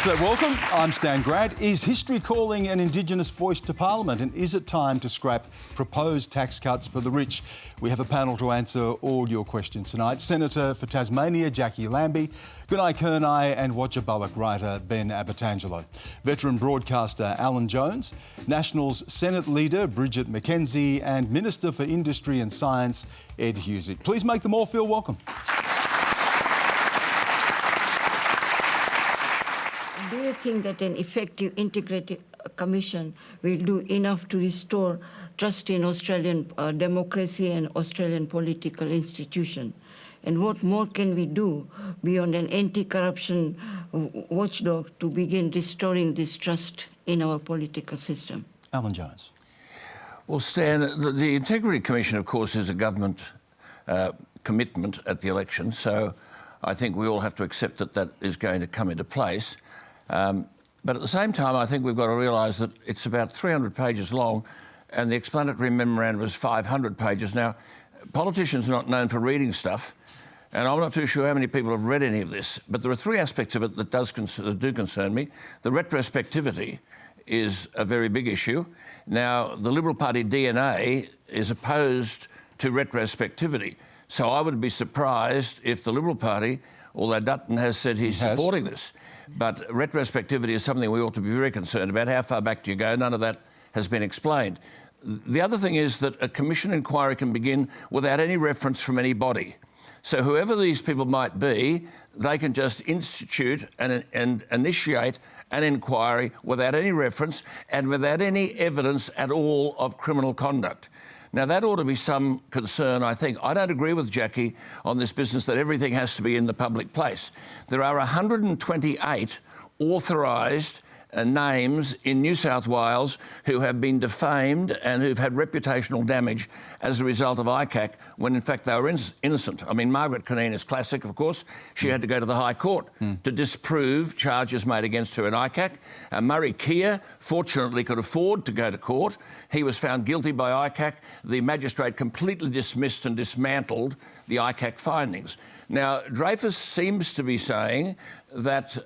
Thanks for that welcome. I'm Stan Grant. Is history calling an Indigenous voice to Parliament, and is it time to scrap proposed tax cuts for the rich? We have a panel to answer all your questions tonight. Senator for Tasmania, Jacqui Lambie, Gunaikurnai and Wotjobaluk writer Ben Abbatangelo, veteran broadcaster Alan Jones, Nationals Senate leader Bridget McKenzie and Minister for Industry and Science Ed Husic. Please make them all feel welcome. Do you think that an effective integrated commission will do enough to restore trust in Australian democracy and Australian political institution? And what more can we do beyond an anti-corruption watchdog to begin restoring this trust in our political system? Alan Jones. Well, Stan, the Integrity Commission, of course, is a government commitment at the election, so I think we all have to accept that that is going to come into place. But at the same time, I think we've got to realise that it's about 300 pages long and the explanatory memorandum is 500 pages. Now, politicians are not known for reading stuff, and I'm not too sure how many people have read any of this, but there are three aspects of it that do concern me. The retrospectivity is a very big issue. Now, the Liberal Party DNA is opposed to retrospectivity, so I would be surprised if the Liberal Party, although Dutton has said he's supporting this, but retrospectivity is something we ought to be very concerned about. How far back do you go? None of that has been explained. The other thing is that a commission inquiry can begin without any reference from any body. So whoever these people might be, they can just institute and initiate an inquiry without any reference and without any evidence at all of criminal conduct. Now, that ought to be some concern, I think. I don't agree with Jacqui on this business that everything has to be in the public place. There are 128 authorised names in New South Wales who have been defamed and who've had reputational damage as a result of ICAC when in fact they were innocent. I mean, Margaret Cunneen is classic, of course. She had to go to the High Court to disprove charges made against her in ICAC. Murray Keir fortunately could afford to go to court. He was found guilty by ICAC. The magistrate completely dismissed and dismantled the ICAC findings. Now, Dreyfus seems to be saying that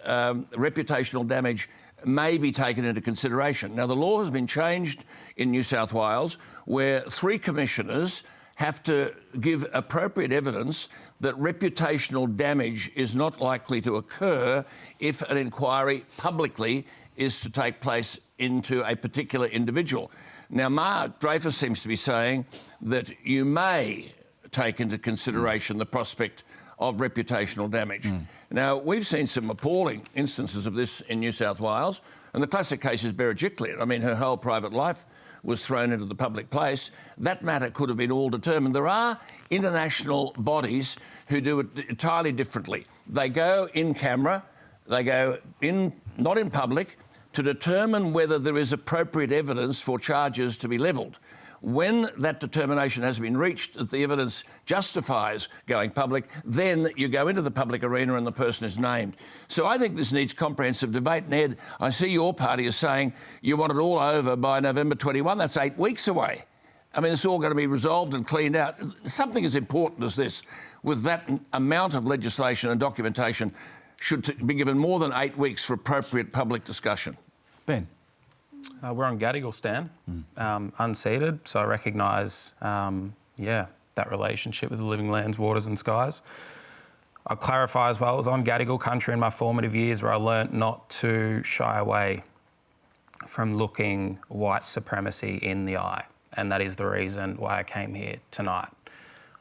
reputational damage may be taken into consideration. Now, the law has been changed in New South Wales where 3 commissioners have to give appropriate evidence that reputational damage is not likely to occur if an inquiry publicly is to take place into a particular individual. Now, Mark Dreyfus seems to be saying that you may take into consideration the prospect of reputational damage. Now, we've seen some appalling instances of this in New South Wales, and the classic case is Bridget. I mean, her whole private life was thrown into the public place. That matter could have been all determined. There are international bodies who do it entirely differently. They go in camera, they go in, not in public, to determine whether there is appropriate evidence for charges to be levelled. When that determination has been reached, that the evidence justifies going public, then you go into the public arena and the person is named. So I think this needs comprehensive debate. And Ed, I see your party is saying you want it all over by November 21. That's 8 weeks away. I mean, it's all going to be resolved and cleaned out. Something as important as this, with that amount of legislation and documentation, should be given more than 8 weeks for appropriate public discussion. Ben. We're on Gadigal, Stan, unceded, so I recognise, that relationship with the living lands, waters and skies. I'll clarify as well, I was on Gadigal country in my formative years where I learnt not to shy away from looking white supremacy in the eye, and that is the reason why I came here tonight.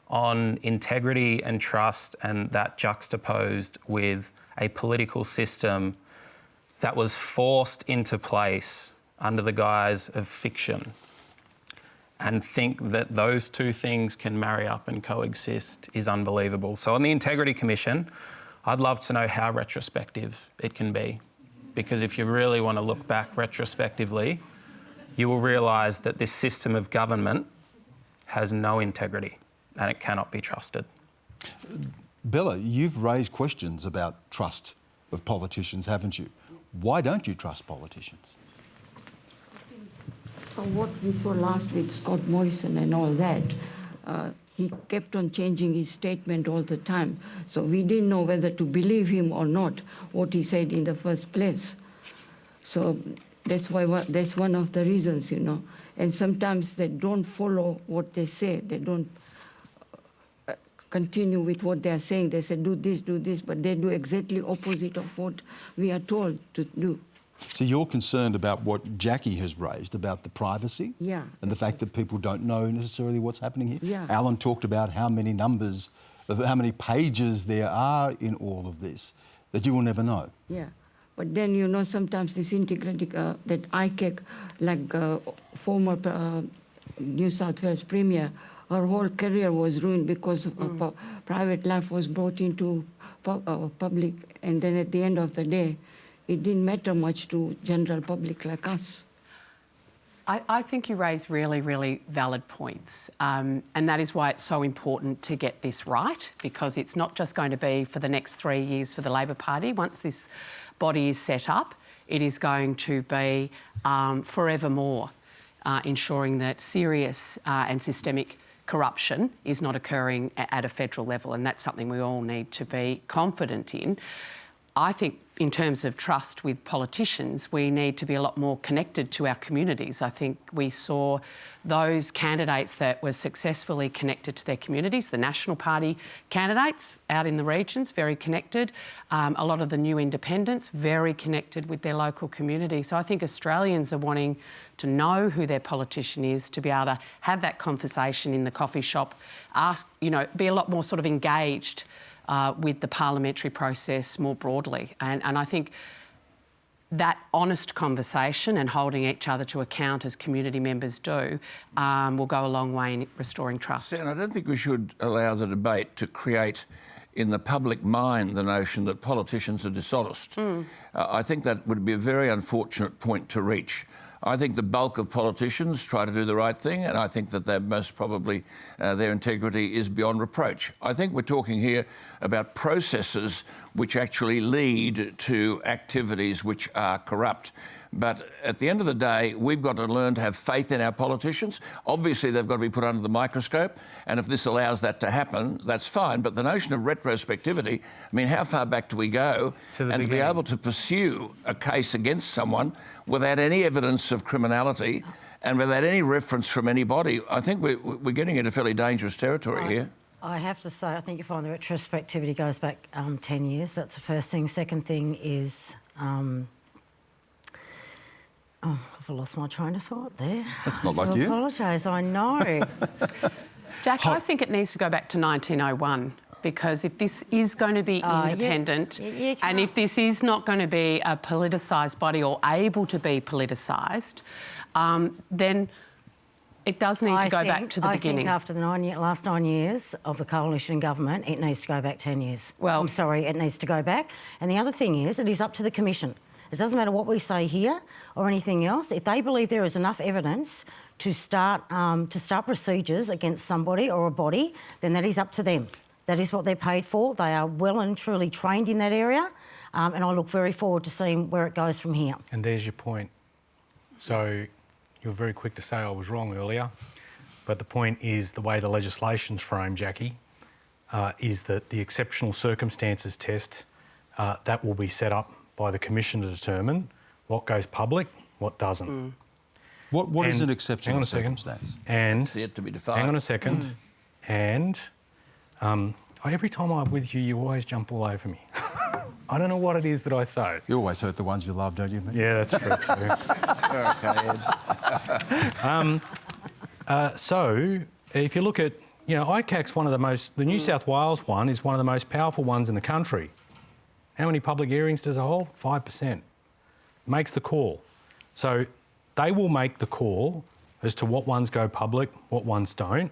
On integrity and trust, and that juxtaposed with a political system that was forced into place under the guise of fiction, and think that those two things can marry up and coexist is unbelievable. So on the Integrity Commission, I'd love to know how retrospective it can be, because if you really want to look back retrospectively, you will realise that this system of government has no integrity and it cannot be trusted. Bella, you've raised questions about trust of politicians, haven't you? Why don't you trust politicians? From what we saw last week, Scott Morrison and all that, he kept on changing his statement all the time. So we didn't know whether to believe him or not, what he said in the first place. So that's one of the reasons, you know. And sometimes they don't follow what they say. They don't continue with what they are saying. They say, do this, but they do exactly opposite of what we are told to do. So you're concerned about what Jacqui has raised about the privacy? Yeah. And the fact that people don't know necessarily what's happening here? Yeah. Alan talked about how many numbers, how many pages there are in all of this that you will never know. Yeah. But then, you know, sometimes this integrity, that ICAC, like former New South Wales Premier, her whole career was ruined because private life was brought into public, and then at the end of the day, it didn't matter much to general public like us. I think you raise really, really valid points. And that is why it's so important to get this right, because it's not just going to be for the next 3 years for the Labor Party. Once this body is set up, it is going to be forevermore, ensuring that serious and systemic corruption is not occurring at a federal level, and that's something we all need to be confident in. I think in terms of trust with politicians, we need to be a lot more connected to our communities. I think we saw those candidates that were successfully connected to their communities, the National Party candidates out in the regions, very connected. A lot of the new independents, very connected with their local community. So I think Australians are wanting to know who their politician is, to be able to have that conversation in the coffee shop, ask, you know, be a lot more sort of engaged with the parliamentary process more broadly. And I think that honest conversation and holding each other to account as community members do will go a long way in restoring trust. And I don't think we should allow the debate to create in the public mind the notion that politicians are dishonest. I think that would be a very unfortunate point to reach. I think the bulk of politicians try to do the right thing, and I think that they're most probably their integrity is beyond reproach. I think we're talking here about processes which actually lead to activities which are corrupt. But at the end of the day, we've got to learn to have faith in our politicians. Obviously, they've got to be put under the microscope, and if this allows that to happen, that's fine. But the notion of retrospectivity, I mean, how far back do we go? And to be able to pursue a case against someone without any evidence of criminality and without any reference from anybody, I think we're getting into fairly dangerous territory here. I have to say, I think you find the retrospectivity goes back 10 years. That's the first thing. Second thing is... I've lost my train of thought there. That's not like you. I apologise, I know. Jack, I think it needs to go back to 1901, because if this is going to be independent and if this is not going to be a politicised body or able to be politicised, then it does need to go back to the beginning. I think after the last 9 years of the coalition government, it needs to go back 10 years. Well, I'm sorry, it needs to go back. And the other thing is, it is up to the Commission. It doesn't matter what we say here or anything else. If they believe there is enough evidence to start procedures against somebody or a body, then that is up to them. That is what they're paid for. They are well and truly trained in that area, and I look very forward to seeing where it goes from here. And there's your point. So you were very quick to say I was wrong earlier, but the point is the way the legislation's framed, Jacqui, is that the exceptional circumstances test, that will be set up by the Commission to determine what goes public, what doesn't. What is an exceptional circumstance? And it's yet to be defined. Hang on a second. And every time I'm with you, you always jump all over me. I don't know what it is that I say. You always hurt the ones you love, don't you, mate? Yeah, that's true. So if you look at, you know, ICAC's one of the most, the New South Wales one is one of the most powerful ones in the country. How many public hearings does it hold? 5%. Makes the call. So they will make the call as to what ones go public, what ones don't.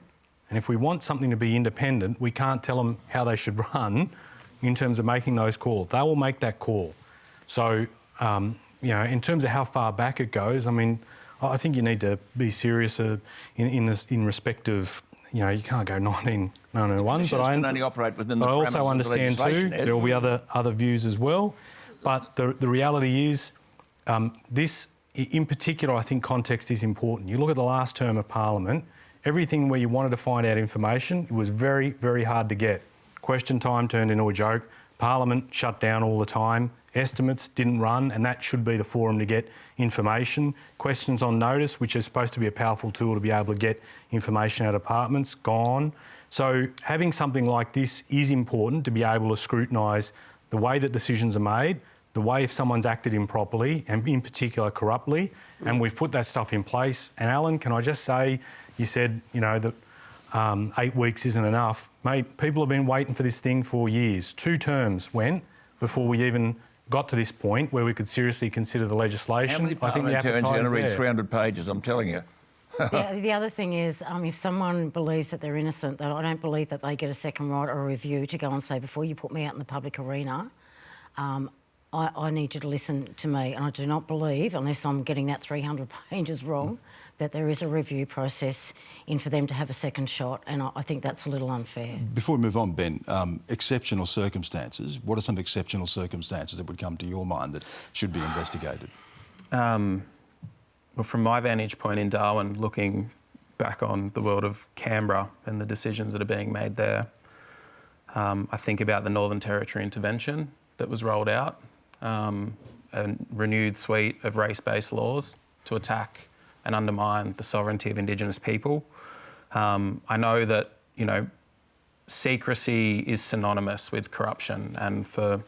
And if we want something to be independent, we can't tell them how they should run in terms of making those calls. They will make that call. So, you know, in terms of how far back it goes, I mean, I think you need to be serious in respect of, you know, you can't go 1991, but I only operate within the also understand too there will be other views as well. But the reality is, this in particular, I think context is important. You look at the last term of Parliament, everything where you wanted to find out information, it was very, very hard to get. Question time turned into a joke. Parliament shut down all the time. Estimates didn't run, and that should be the forum to get information. Questions on notice, which is supposed to be a powerful tool to be able to get information out of departments, gone. So having something like this is important to be able to scrutinise the way that decisions are made, the way if someone's acted improperly, and in particular corruptly, and we've put that stuff in place. And Alan, can I just say, you said, you know, that 8 weeks isn't enough. Mate, people have been waiting for this thing for years. 2 terms went before we even got to this point where we could seriously consider the legislation. How many parliamentarians are going to read 300 pages, I'm telling you? The other thing is, if someone believes that they're innocent, that I don't believe that they get a second right or a review to go and say, before you put me out in the public arena, I need you to listen to me. And I do not believe, unless I'm getting that 300 pages wrong, that there is a review process in for them to have a second shot, and I think that's a little unfair. Before we move on, Ben, exceptional circumstances. What are some exceptional circumstances that would come to your mind that should be investigated? Well, from my vantage point in Darwin, looking back on the world of Canberra and the decisions that are being made there, I think about the Northern Territory intervention that was rolled out, a renewed suite of race-based laws to attack and undermine the sovereignty of Indigenous people. I know that, you know, secrecy is synonymous with corruption, and for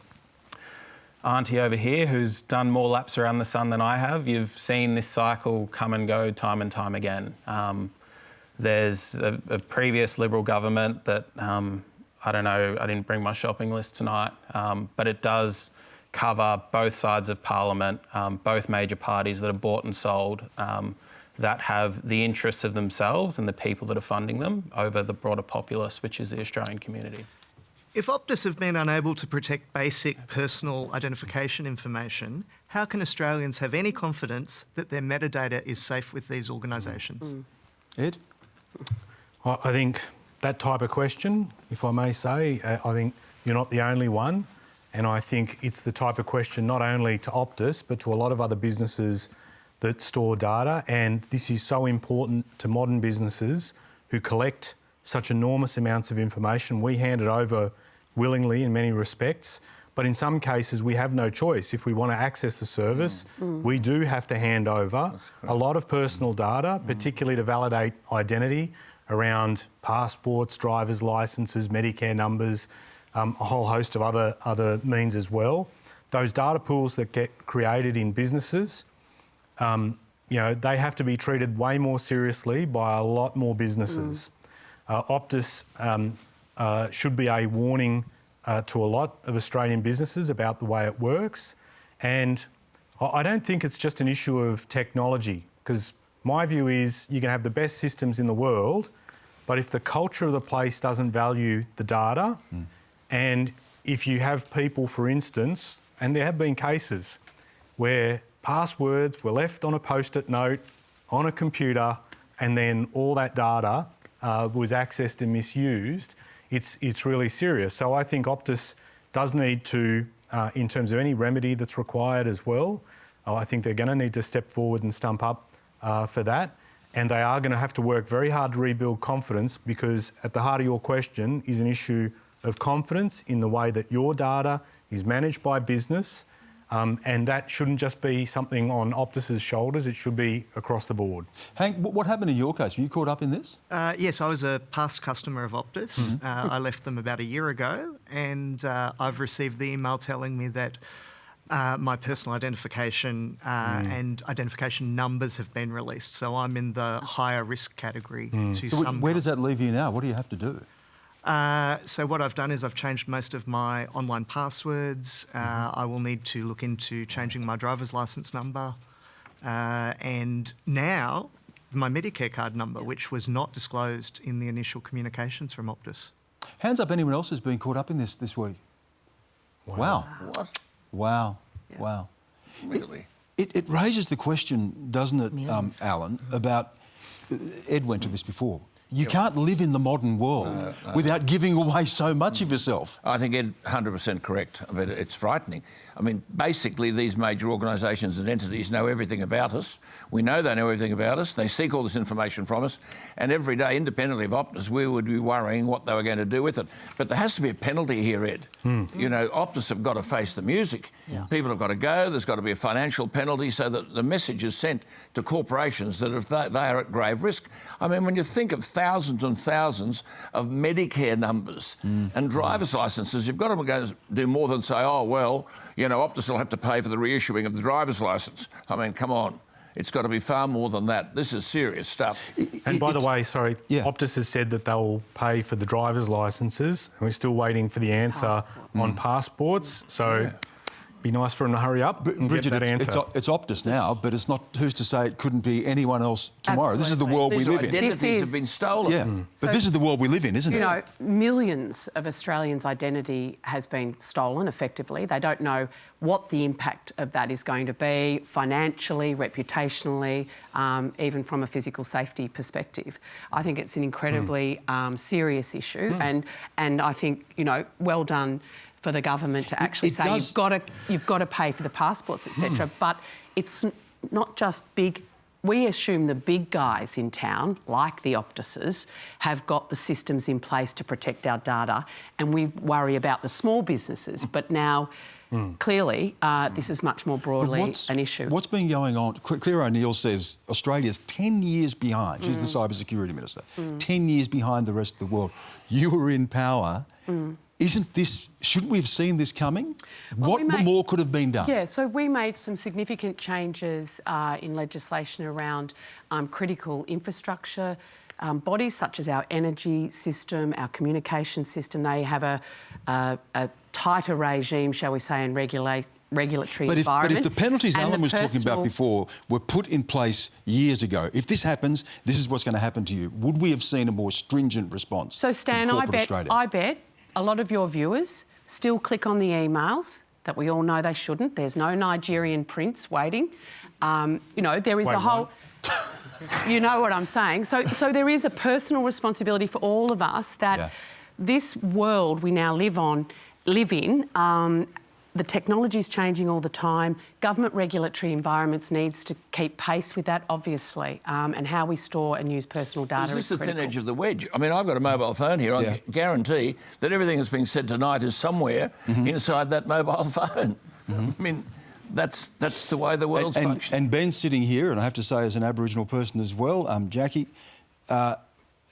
Auntie over here, who's done more laps around the sun than I have, you've seen this cycle come and go time and time again. There's a previous Liberal government that, I don't know, I didn't bring my shopping list tonight, but it does cover both sides of Parliament, both major parties that are bought and sold, that have the interests of themselves and the people that are funding them over the broader populace, which is the Australian community. If Optus have been unable to protect basic personal identification information, how can Australians have any confidence that their metadata is safe with these organisations? Ed? I think that type of question, if I may say, I think you're not the only one, and I think it's the type of question not only to Optus but to a lot of other businesses that store data, and this is so important to modern businesses who collect such enormous amounts of information. We hand it over willingly in many respects, but in some cases we have no choice. If we want to access the service, we do have to hand over a lot of personal data, particularly to validate identity around passports, driver's licences, Medicare numbers, a whole host of other means as well. Those data pools that get created in businesses, you know, they have to be treated way more seriously by a lot more businesses. Optus should be a warning to a lot of Australian businesses about the way it works. And I don't think it's just an issue of technology, because my view is you can have the best systems in the world, but if the culture of the place doesn't value the data, and if you have people, for instance, and there have been cases where passwords were left on a post-it note on a computer and then all that data was accessed and misused, it's really serious. So I think Optus does need to, in terms of any remedy that's required as well, I think they're going to need to step forward and stump up for that. And they are going to have to work very hard to rebuild confidence, because at the heart of your question is an issue of confidence in the way that your data is managed by business. And that shouldn't just be something on Optus's shoulders, it should be across the board. Hank, what happened in your case? Were you caught up in this? Yes, I was a past customer of Optus. I left them about a year ago, and I've received the email telling me that my personal identification and identification numbers have been released. So I'm in the higher risk category to So some... where does that leave you now? What do you have to do? So what I've done is I've changed most of my online passwords. I will need to look into changing my driver's licence number. And now my Medicare card number, which was not disclosed in the initial communications from Optus. Hands up anyone else who's been caught up in this week. Wow. What? Wow. Yeah. Wow. Really? It raises the question, doesn't it, Alan, about... Ed went to this before. You can't live in the modern world without giving away so much of yourself. I think Ed, 100% correct. I mean, it's frightening. I mean, basically, these major organisations and entities know everything about us. We know they know everything about us. They seek all this information from us. And every day, independently of Optus, we would be worrying what they were going to do with it. But there has to be a penalty here, Ed. You know, Optus have got to face the music. People have got to go. There's got to be a financial penalty so that the message is sent to corporations that if they are at grave risk. I mean, when you think of thousands and thousands of Medicare numbers and driver's licences, you've got to go do more than say, oh, well, you know, Optus will have to pay for the reissuing of the driver's licence. I mean, come on. It's got to be far more than that. This is serious stuff. And by the way, Optus has said that they'll pay for the driver's licences, and we're still waiting for the answer on passports. So be nice for them to hurry up and Bridget, get that answer. It's Optus now, but it's not. Who's to say it couldn't be anyone else tomorrow? Absolutely. This is the world we live in. Identities have been stolen. Yeah, but this is the world we live in, isn't it? You know, millions of Australians' identity has been stolen effectively. They don't know what the impact of that is going to be financially, reputationally, even from a physical safety perspective. I think it's an incredibly serious issue, and I think, you know, well done for the government to actually say you've got to pay for the passports, etc. But it's not just big. We assume the big guys in town, like the Optuses, have got the systems in place to protect our data, and we worry about the small businesses. But now, clearly, this is much more broadly an issue. What's been going on? Claire O'Neill says Australia's 10 years behind. She's the cybersecurity minister. 10 years behind the rest of the world. You were in power. Shouldn't we have seen this coming? Well, what more could have been done? Yeah, so we made some significant changes in legislation around critical infrastructure. Bodies such as our energy system, our communication system, they have a tighter regime, shall we say, in regulatory environment. But if the penalties Alan was talking about before were put in place years ago, if this happens, this is what's going to happen to you, would we have seen a more stringent response? So, Stan, I bet a lot of your viewers still click on the emails that we all know they shouldn't. There's no Nigerian prince waiting. You know, there is a whole... You know what I'm saying. So there is a personal responsibility for all of us that this world we now live in, the technology is changing all the time. Government regulatory environments needs to keep pace with that, obviously, and how we store and use personal data is the thin edge of the wedge? I mean, I've got a mobile phone here. I guarantee that everything that's being said tonight is somewhere inside that mobile phone. I mean, that's the way the world's functioning. And Ben's sitting here, and I have to say, as an Aboriginal person as well, Jacqui,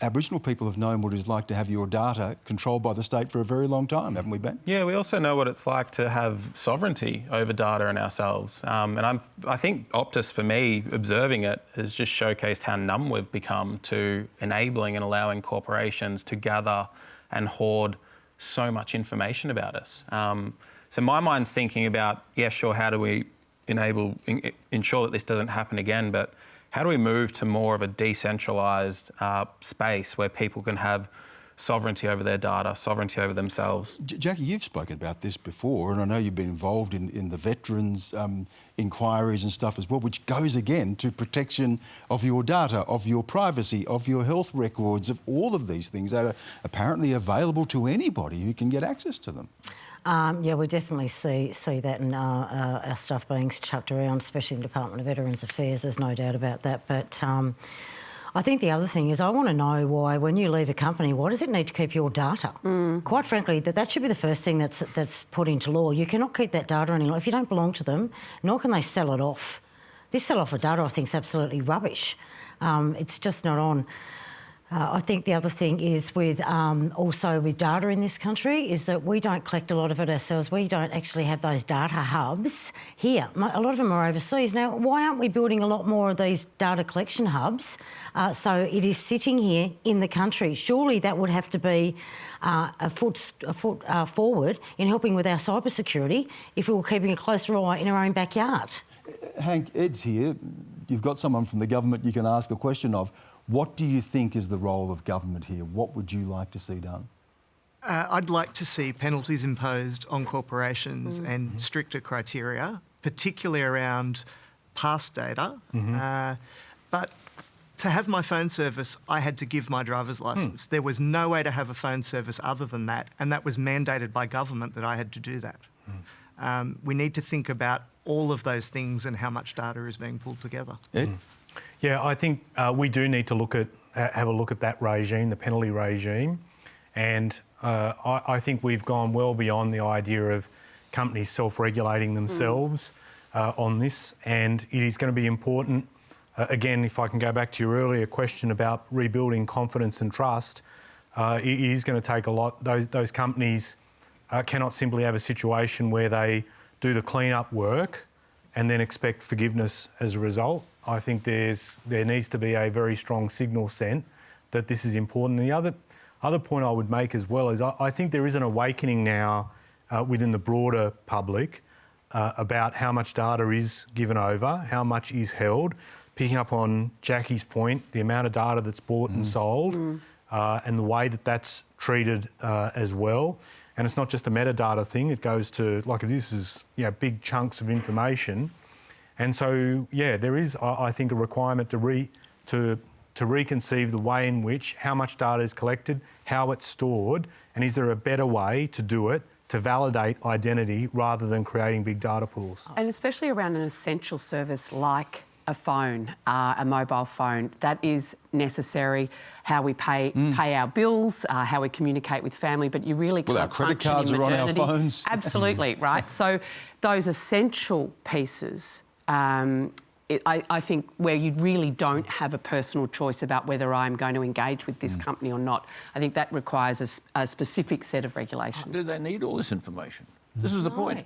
Aboriginal people have known what it's like to have your data controlled by the state for a very long time, haven't we, Ben? Yeah, we also know what it's like to have sovereignty over data and ourselves. And I think Optus, for me, observing it, has just showcased how numb we've become to enabling and allowing corporations to gather and hoard so much information about us. So my mind's thinking about, yeah, sure, how do we ensure that this doesn't happen again, but how do we move to more of a decentralised space where people can have sovereignty over their data, sovereignty over themselves? Jacqui, you've spoken about this before, and I know you've been involved in the veterans' inquiries and stuff as well, which goes again to protection of your data, of your privacy, of your health records, of all of these things that are apparently available to anybody who can get access to them. Yeah, we definitely see that in our stuff being chucked around, especially in the Department of Veterans Affairs. There's no doubt about that. But I think the other thing is I want to know why, when you leave a company, why does it need to keep your data? Quite frankly, that should be the first thing that's put into law. You cannot keep that data any longer. If you don't belong to them, nor can they sell it off. This sell-off of data, I think, is absolutely rubbish. It's just not on. I think the other thing is also with data in this country is that we don't collect a lot of it ourselves. We don't actually have those data hubs here. A lot of them are overseas. Now, why aren't we building a lot more of these data collection hubs so it is sitting here in the country? Surely that would have to be a foot forward in helping with our cybersecurity if we were keeping a closer eye in our own backyard. Hank, Ed's here. You've got someone from the government you can ask a question of. What do you think is the role of government here? What would you like to see done? I'd like to see penalties imposed on corporations and stricter criteria, particularly around past data. But to have my phone service, I had to give my driver's licence. There was no way to have a phone service other than that, and that was mandated by government that I had to do that. We need to think about all of those things and how much data is being pulled together. Ed? Yeah, I think we do need to have a look at that regime, the penalty regime, and I think we've gone well beyond the idea of companies self-regulating themselves on this, and it is going to be important. Again, if I can go back to your earlier question about rebuilding confidence and trust, it is going to take a lot. Those companies cannot simply have a situation where they do the clean-up work and then expect forgiveness as a result. I think there needs to be a very strong signal sent that this is important. And the other point I would make as well is I think there is an awakening now within the broader public about how much data is given over, how much is held. Picking up on Jacqui's point, the amount of data that's bought and sold and the way that that's treated as well. And it's not just a metadata thing, it goes to, like this is, big chunks of information. And so, there is, I think, a requirement to reconceive the way in which how much data is collected, how it's stored, and is there a better way to do it to validate identity rather than creating big data pools. And especially around an essential service like a phone, a mobile phone, that is necessary. How we pay our bills, how we communicate with family, but you really can't. Well, our credit function cards in are on our modernity. phones. Absolutely, right. So those essential pieces, I think, where you really don't have a personal choice about whether I'm going to engage with this company or not, I think that requires a specific set of regulations. Do they need all this information? This is the point.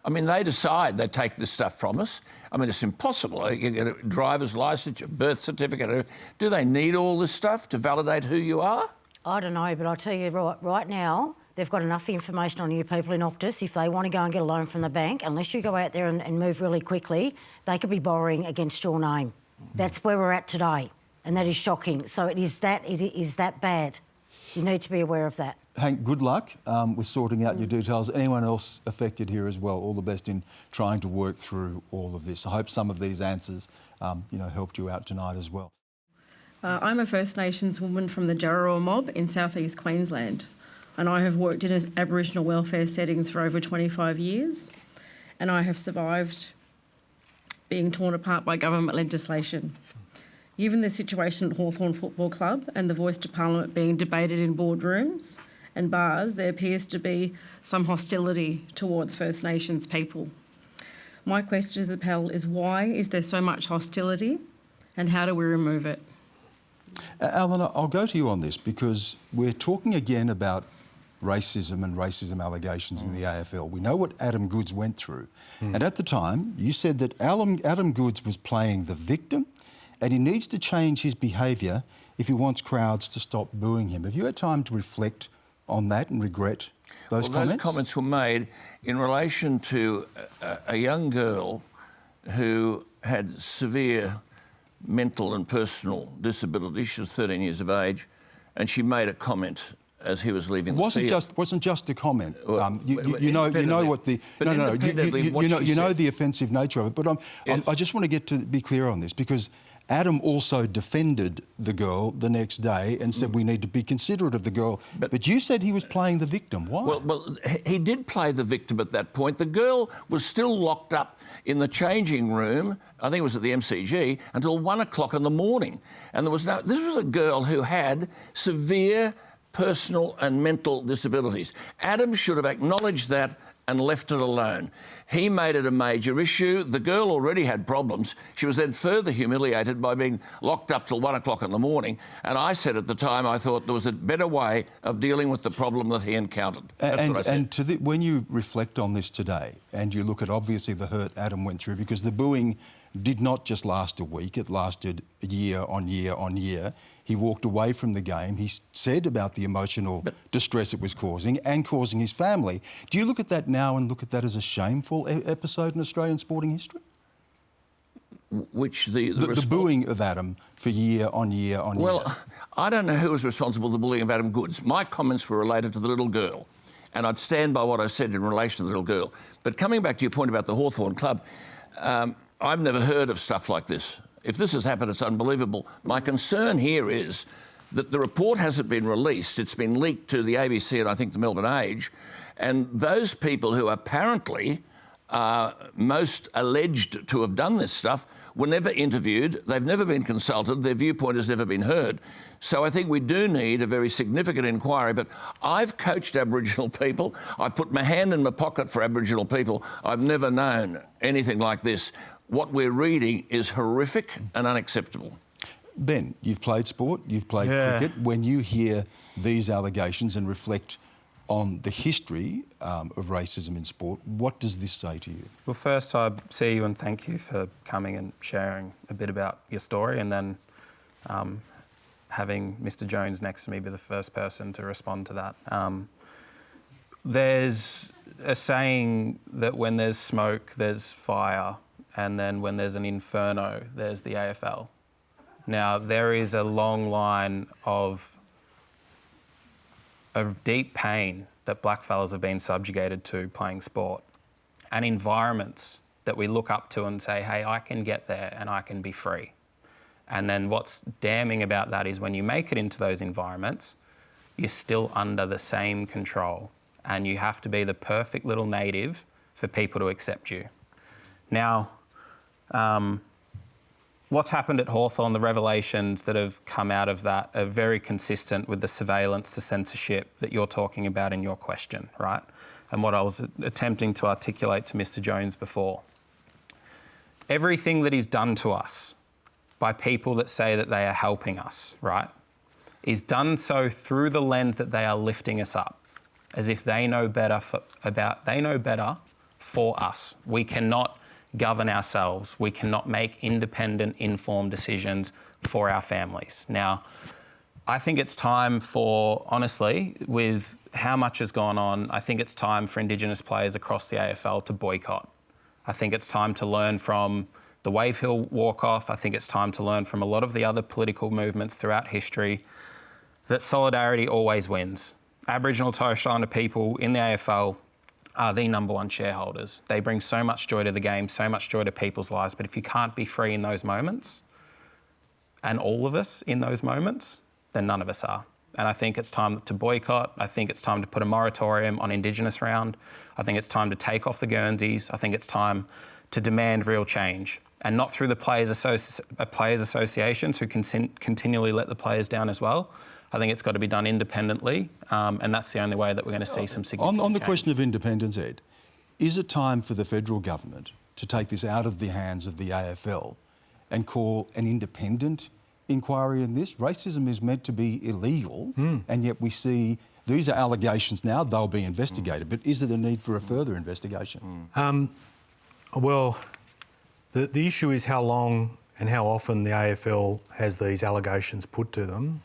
I mean, they decide they take this stuff from us. I mean, it's impossible. You get a driver's licence, a birth certificate. Do they need all this stuff to validate who you are? I don't know, but I'll tell you right now, they've got enough information on you people in Optus. If they want to go and get a loan from the bank, unless you go out there and move really quickly, they could be borrowing against your name. That's where we're at today, and that is shocking. So it is that bad. You need to be aware of that. Hank, good luck with sorting out your details. Anyone else affected here as well, all the best in trying to work through all of this. I hope some of these answers, helped you out tonight as well. I'm a First Nations woman from the Jarrawa mob in southeast Queensland, and I have worked in Aboriginal welfare settings for over 25 years, and I have survived being torn apart by government legislation. Given the situation at Hawthorn Football Club and the voice to Parliament being debated in boardrooms and bars, there appears to be some hostility towards First Nations people. My question to the panel is, why is there so much hostility and how do we remove it? Alan, I'll go to you on this because we're talking again about racism and racism allegations in the AFL. We know what Adam Goodes went through. And at the time, you said that Adam Goodes was playing the victim and he needs to change his behaviour if he wants crowds to stop booing him. Have you had time to reflect on that and regret those comments? Those comments were made in relation to a young girl who had severe mental and personal disability. She was 13 years of age, and she made a comment as he was leaving the field. Wasn't just a comment. You know what the you know the offensive nature of it. But I just want to be clear on this because Adam also defended the girl the next day and said we need to be considerate of the girl. But you said he was playing the victim. Why? Well, he did play the victim at that point. The girl was still locked up in the changing room, I think it was at the MCG, until 1 o'clock in the morning. And this was a girl who had severe personal and mental disabilities. Adam should have acknowledged that and left it alone. He made it a major issue. The girl already had problems. She was then further humiliated by being locked up till 1 o'clock in the morning. And I said at the time I thought there was a better way of dealing with the problem that he encountered. That's what I said. When you reflect on this today and you look at obviously the hurt Adam went through, because the booing did not just last a week, it lasted year on year on year. He walked away from the game. He said about the emotional distress it was causing and causing his family. Do you look at that now and look at that as a shameful episode in Australian sporting history? Which the booing of Adam for year on year on year. Well, I don't know who was responsible for the bullying of Adam Goodes. My comments were related to the little girl, and I'd stand by what I said in relation to the little girl. But coming back to your point about the Hawthorn Club, I've never heard of stuff like this. If this has happened, it's unbelievable. My concern here is that the report hasn't been released. It's been leaked to the ABC and I think the Melbourne Age. And those people who apparently are most alleged to have done this stuff were never interviewed. They've never been consulted. Their viewpoint has never been heard. So I think we do need a very significant inquiry. But I've coached Aboriginal people. I put my hand in my pocket for Aboriginal people. I've never known anything like this. What we're reading is horrific and unacceptable. Ben, you've played sport, you've played cricket. When you hear these allegations and reflect on the history of racism in sport, what does this say to you? Well, first, I see you and thank you for coming and sharing a bit about your story, and then having Mr. Jones next to me be the first person to respond to that. There's a saying that when there's smoke, there's fire, and then when there's an inferno, there's the AFL. Now, there is a long line of deep pain that blackfellas have been subjugated to playing sport, and environments that we look up to and say, hey, I can get there and I can be free. And then what's damning about that is when you make it into those environments, you're still under the same control, and you have to be the perfect little native for people to accept you. Now, what's happened at Hawthorn, the revelations that have come out of that are very consistent with the surveillance, the censorship that you're talking about in your question, right? And what I was attempting to articulate to Mr. Jones before. Everything that is done to us by people that say that they are helping us, right, is done so through the lens that they are lifting us up, as if they know better for us. We cannot govern ourselves. We cannot make independent, informed decisions for our families. Now, I think it's time for, honestly, with how much has gone on, I think it's time for Indigenous players across the AFL to boycott. I think it's time to learn from the Wave Hill walk-off. I think it's time to learn from a lot of the other political movements throughout history that solidarity always wins. Aboriginal and Torres Strait Islander people in the AFL are the number one shareholders. They bring so much joy to the game, so much joy to people's lives. But if you can't be free in those moments, and all of us in those moments, then none of us are. And I think it's time to boycott. I think it's time to put a moratorium on Indigenous round. I think it's time to take off the Guernseys. I think it's time to demand real change. And not through the players associations who continually let the players down as well. I think it's got to be done independently, and that's the only way that we're going to see some significant On the change. question of independence, Ed, is it time for the federal government to take this out of the hands of the AFL and call an independent inquiry in this? Racism is meant to be illegal, and yet we see these are allegations now, they'll be investigated. But is there a need for a further investigation? Well, the issue is how long and how often the AFL has these allegations put to them.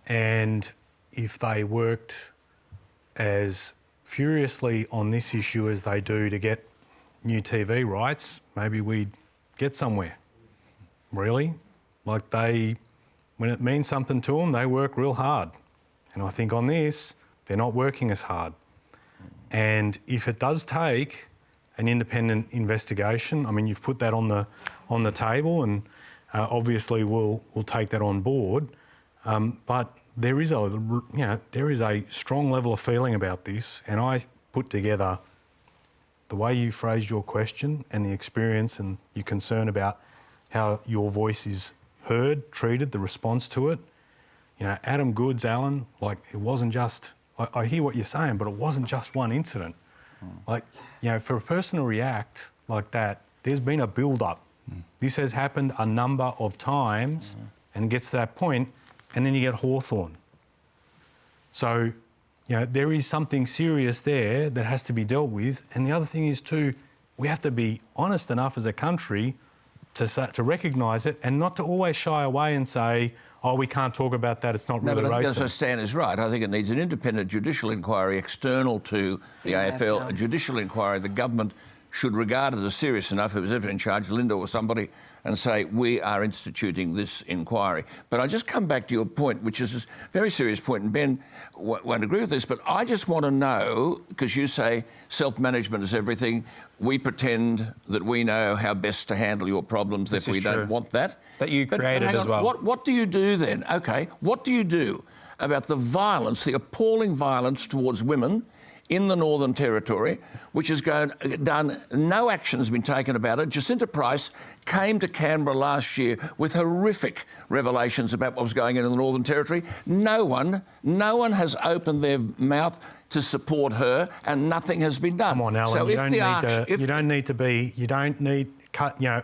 And if they worked as furiously on this issue as they do to get new TV rights, maybe we'd get somewhere. Really? Like when it means something to them, they work real hard. And I think on this, they're not working as hard. And if it does take an independent investigation, I mean, you've put that on the table, and obviously we'll take that on board. But there is a strong level of feeling about this, and I put together the way you phrased your question and the experience and your concern about how your voice is heard, treated, the response to it. You know, Adam Goods, Alan, like it wasn't just, I hear what you're saying, but it wasn't just one incident. Like, you know, for a person to react like that, there's been a build-up. This has happened a number of times and gets to that point, and then you get Hawthorn. So, you know, there is something serious there that has to be dealt with. And the other thing is too, we have to be honest enough as a country to recognise it and not to always shy away and say, oh, we can't talk about that, it's not really racist. But I think that's Stan is right. I think it needs an independent judicial inquiry external to the AFL, a judicial inquiry the government should regard it as serious enough, whoever's ever in charge, Linda or somebody, and say, we are instituting this inquiry. But I just come back to your point, which is a very serious point, and Ben won't agree with this, but I just want to know, because you say self-management is everything, we pretend that we know how best to handle your problems, that we don't want that. That you created hang on, as well. What do you do then? OK, what do you do about the violence, the appalling violence towards women in the Northern Territory, which has done, no action has been taken about it. Jacinta Price came to Canberra last year with horrific revelations about what was going on in the Northern Territory. No one has opened their mouth to support her, and nothing has been done. Come on, Alan, so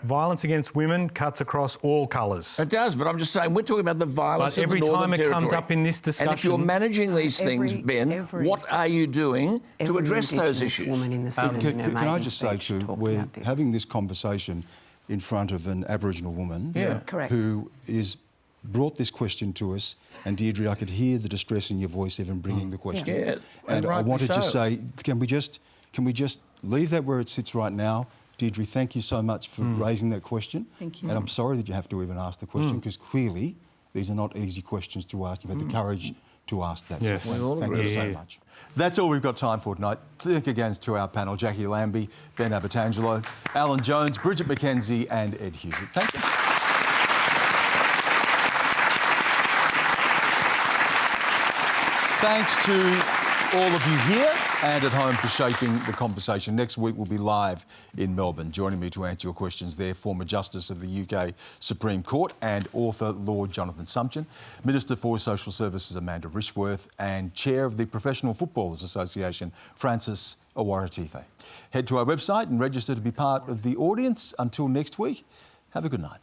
violence against women cuts across all colours. It does, but I'm just saying, we're talking about the violence of the Northern Territory. Every time it comes up in this discussion... And if you're managing these things, Ben, what are you doing to address those issues? Can I just say, too, we're having this conversation in front of an Aboriginal woman who is brought this question to us, and Deirdre, I could hear the distress in your voice even bringing the question. Yeah, and I wanted to say, can we just leave that where it sits right now? Deirdre, thank you so much for raising that question. Thank you. And I'm sorry that you have to even ask the question, because clearly these are not easy questions to ask. You've had the courage to ask that. Yes. So thank you so much. That's all we've got time for tonight. Thank again to our panel, Jacqui Lambie, Ben Abbatangelo, Alan Jones, Bridget McKenzie and Ed Husic. Thank you. Thanks to all of you here and at home for shaping the conversation. Next week we'll be live in Melbourne. Joining me to answer your questions there, former Justice of the UK Supreme Court and author Lord Jonathan Sumption, Minister for Social Services Amanda Rishworth and Chair of the Professional Footballers Association Francis Owaratife. Head to our website and register to be part of the audience. Until next week, have a good night.